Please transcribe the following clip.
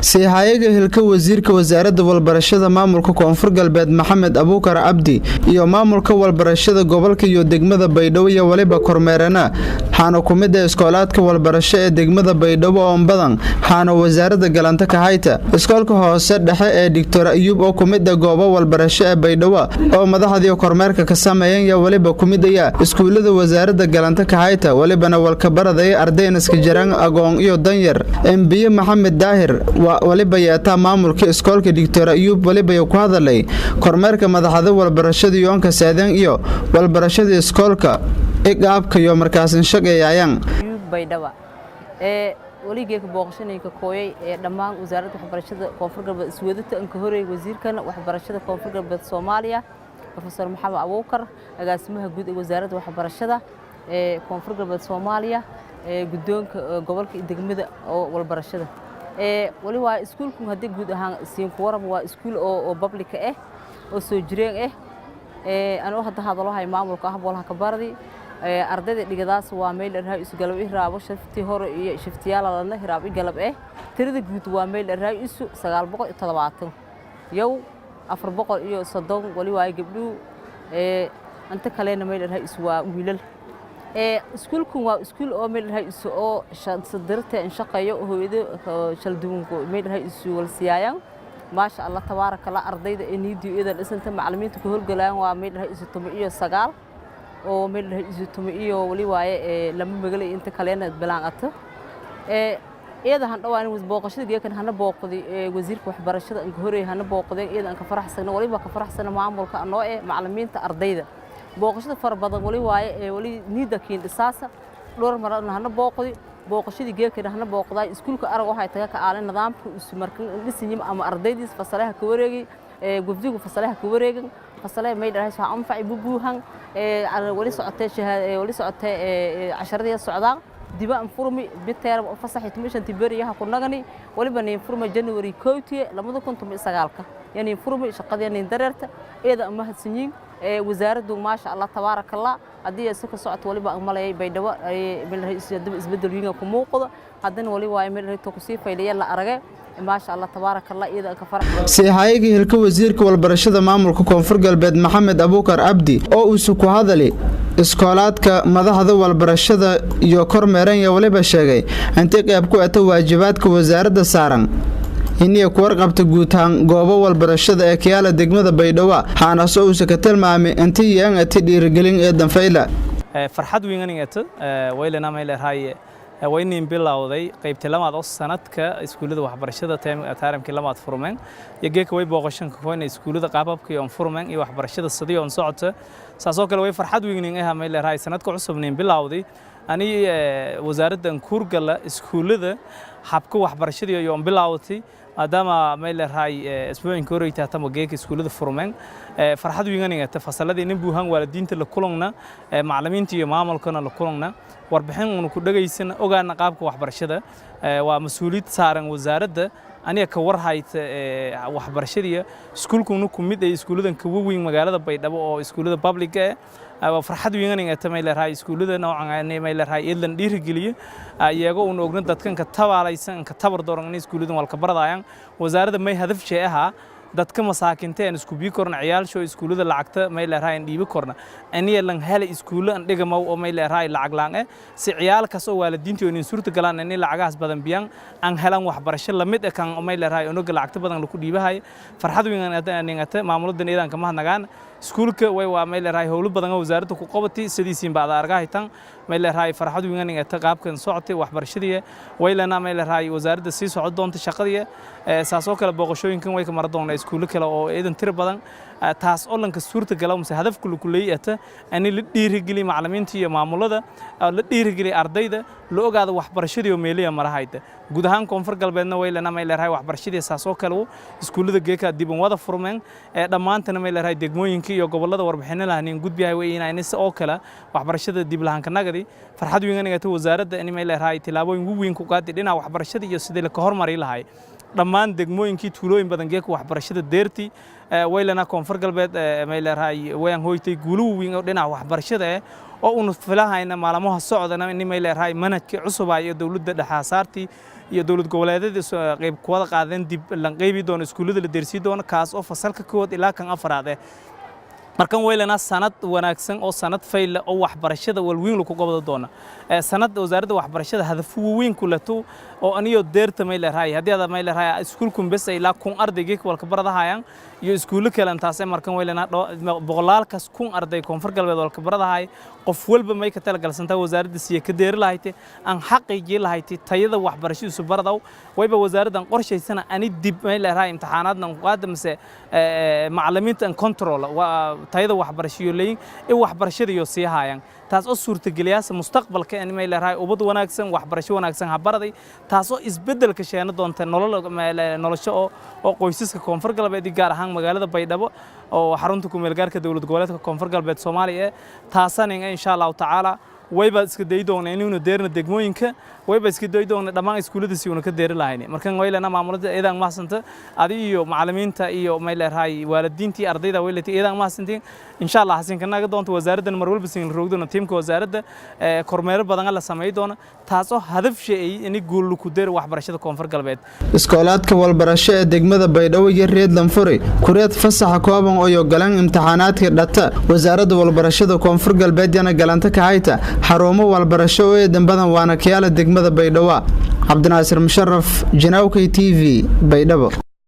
Siihaya hilka wasiirka wazarada wxbrshada maamulka koonfur galbeed Maxamed Abuukar Abdi iyo maamulka wxbrshada gobolka iyo degmada Baydhabo iyo waliba kormeerana xana kumida iskoolaadka wxbrasho ee degmada Baydhabo oo badan xana wazarada galanta ka hayta iskoolka hoose dhexe ee Dr. Ayub oo kumida goobo wxbrasho ee Baydhabo oo madaxdii kormeerka ka sameeyeen iyo waliba kumidaya schoolada wazarada galanta ka hayta walibana walka baraday ardayna iska jiraan agoon iyo danyar MB Maxamed Daahir waliba yaata maamulka iskoolka Dr. Ayub waliba ku hadalay kormeerka madaxda wxbrashada yoonka saadeen iyo wxbrashada iskoolka qaabka iyo markaas shaqeeyayaan Baydhabo waligeeka boqashanayka kooyay dhamaan wasaaradda waxbarashada koonfur galbeed iswadata in ka horeeyay wasiirkana waxbarashada koonfur galbeed Soomaaliya Professor Maxamed Abuukar agaasimaha guud ee wasaaradda waxbarashada koonfur galbeed Soomaaliya gudoonka gobolka degmada oo waxbarashada wali waa iskuulku hadii guud ahaan siin ku warab waa iskuul oo public ah oo soo jireen anoo hadalahay maamulka ahboolaha ka bardi ardayda dhigadaas waa meel raay isu galab iraabo shafti hore iyo shaftiyaal la hiraab galab tirada guud waa meel raay isu 970 yow 430 wali waa gabdhu anta kaleena meel raay isu waa wiilal iskuulku waa iskuul oo meel raay isu oo sadarta in shaqeeyo hooyada shalduunku meel raay isu wal siiyaan ما شاء الله تبارك الله أرضية إنيديو إذا الإنسان معلمين تقول جلان وعمل رئيس التومئية سجال ومن رئيس التومئية ولي واي لما بقولي أنت كلنا بلانقته إذا هنروح أنا وزبوقشة دي كان هنبوقدي وزير وحبرشة إنكهوري هنبوقدي إذا إنك فرح سنة ولي بك فرح سنة معمول كأنه معلمين تأرضية بوقشة فربض ولي واي ولي نيدا كين أساسا لور مرة هنبوقدي boqashadii geekada hana booqday iskuulka arag waxay taga ka aalan nidaamka isu markan dhisnimo ama ardaydiis fasalaha ka wareegay gubdigu fasalaha ka wareegan fasalaha may dhahay soo anfacay bubuuhan wali socotay shahaada wali socotay 10 socdaa diba an furmi biteer fasaxay tumishan tibariyaha ku nagani waliba neen furma January 1 2019 yani furmi shaqadii dareerta eeda ama hadsanyiin wazaaraddu ma sha Allah tabaaraka Allah hadii ay soo socoto waliba malay Baydhabo meel isbedel weyn ku muuqdo hadana wali waa meel reeto ku sii fayliya la aragay ma sha Allah tabaaraka Allah iyada ka farax Siihaya hilka wasiirka wxbrashada maamulka koonfur galbeed Maxamed Abuukar Abdi oo uu ku hadalay iskoolaadka madaxda wxbrashada iyo kormeeran iyo waliba sheegay inta qayb ku ah waajibaadka wasaaradda saaran inay ku warqabta guutaan goobo wxbrashada ee kiyaala degmada Baydhabo waxaana soo ka tilmaamay intii yaan ati dhiirigelin ee danfayla farxad weynanayta weylana meel raay waynin bilowday qaybta lamaad oo sanadka iskuulada waxbarashada taariikhda lamaad furmeen yageeka way booqashan ka qoyn iskuulada qaababka iyo furmeen iyo waxbarashada sidii oo socota saasoo kale way farxad weynanayha meel raay sanadka cusubneen bilowday ani wasaaradda kurgala iskuulada habka waxbarashada iyo bilowday maadaama meel raay isbuucin kooreyta tamo geeka iskuulada furmeen farxad weynanayta fasaladii in buuhan waalidiinta la kulana macallimiinta iyo maamulkana la kulana warbixin uu ku dhageysan ogaana qaabka waxbarashada waa mas'uuliyad saaran wasaaradda aniga ka warhayta waxbarashada iskuulku ku mid ay iskuuladan ka weyn magaalada Baydhabo oo iskuulada public farxad weynanayta meel raay iskuulada noocan meel raay idan dhiirigeliye iyaga oo ogna dadkan ka tabaalaysan ka tabar dooran iskuuladan walka baradayaan wasaaradda may hadaf sheeyaha dadka masaakinta aan isku bii korna ciyaalsho iskuulada lacagta meel raay dhiibi korna aniga lan hel iskuul aan dhigamo oo meel raay lacag laan si ciyaalkaas oo waalidiinta oo in suurta galaan in lacagaas badan biyaan aan helan waxbarasho la mid ah kan meel raay oo lacagta badan lagu dhiibahay farxad weyn aan maamulada nidaamka ma nagaan iskuulka way waa meel raay howlo badan oo wasaaradda ku qabatay sidiisiin baad argahaytan meel raay farxad weyn aan qaabkan socotay waxbarashada waylana meel raay wasaaradda si socod doonta shaqadii saasoo kale booqashooyinkan way ka mar doonaa iskuul kale oo eedan tir badan taas oo lanka suurta galaw mise hadafku ku leeyahay in la dhiirigeliyo macallimiinta iyo maamulada la dhiirigeliyo ardayda la ogaado waxbarashada iyo meeliya marahayda guud ahaan koonfur galbeedna way lana meel raay waxbarashada saasoo kale iskuulada geeka dib u wada furmeen dhamaantana meel raay degmooyinka iyo gobolada warbixin lahayn gudbiyahay way inay oo kale waxbarashada dib lahaan ka nagadi farxad weyn aniga wasaaradda in meel raay tilaabooyin weyn ku qaadi dhinaca waxbarashada iyo sidii la ka hormari lahaay dhammaan degmooyinkii tuulooyin badan geeka waxbarashada deerti waylana koonfur galbeed meel raay wayan hooytay guulo weyn oo dhinaca waxbarashada oo uu filahayna maalmaha socdana in meel raay manhajka cusub ay dawladda dhaxasaartii iyo dawlad goboleedyada qayb kuwada qaadeen dib lan qaybi doono iskuulada la deersii doono kaas oo fasalka kood ilaa kan afraad markan weylana sanad wanaagsan oo sanad fayl oo waxbarashada walweyn lagu qabado doona sanad wasaaradda waxbarashada hadaf weyn ku lato oo aniyo deerta may leeyahay hadii aad may leeyahay iskuulku bas ilaa kun ardayga walka baradahayaan iyo iskuulo kale intaas markan weylana boqolaalkaas kun arday koonfur galbeed walka baradahay qof walba may ka tala galsanta wasaaradda si ka deer lahayd aan xaqiiqi lahayd tayada waxbarashadu soo baradaw wayba wasaaraddan qorshaysana ani dib may leeyahay imtixaanaadna qaadamse macallimiinta aan control tayada waxbarasho leeyin waxbarashada iyo Siihayaan taas oo suurtageliyaasa mustaqbalka in may leeyahay ubad wanaagsan waxbarasho wanaagsan ha baraday taas oo isbedelka sheena doonta nolosha oo qoysaska koonfur galbeed gaar ahaan magalada Baydhabo oo xarunta ku meel gaarka dawlad goboleedka koonfur galbeed Soomaaliya taasana insha Allah taala wayba iska daydoona inuu deerna degmooyinka wayba iska daydoona dhamaan iskuulada si uu ka deeri lahayn markan waylana maamulada eedan maasanta adiga iyo macallimiinta iyo may leeyahay waalidiintii ardayda waylatay eedan maasantiin insha Allah hasin kanaga doonto wasaaraddan mar walba siin roogdona tiimka wasaaradda kormeer badan la sameey doona taas oo hadaf shay in guul ku deer waxbarashada koonfur galbeed iskoolaadka walbarasho ee degmada Baydhabo iyo Reedland Furay kureed fasaxa kooban oo galan imtixaanaadka dhata wasaaradda walbarashada koonfur galbeed yana galanta ka hayta xarumo walbarasho ee dambadan waana kiyala degmada Baydhabo Cabdinaasir Musharraf Jinawkay TV Baydhabo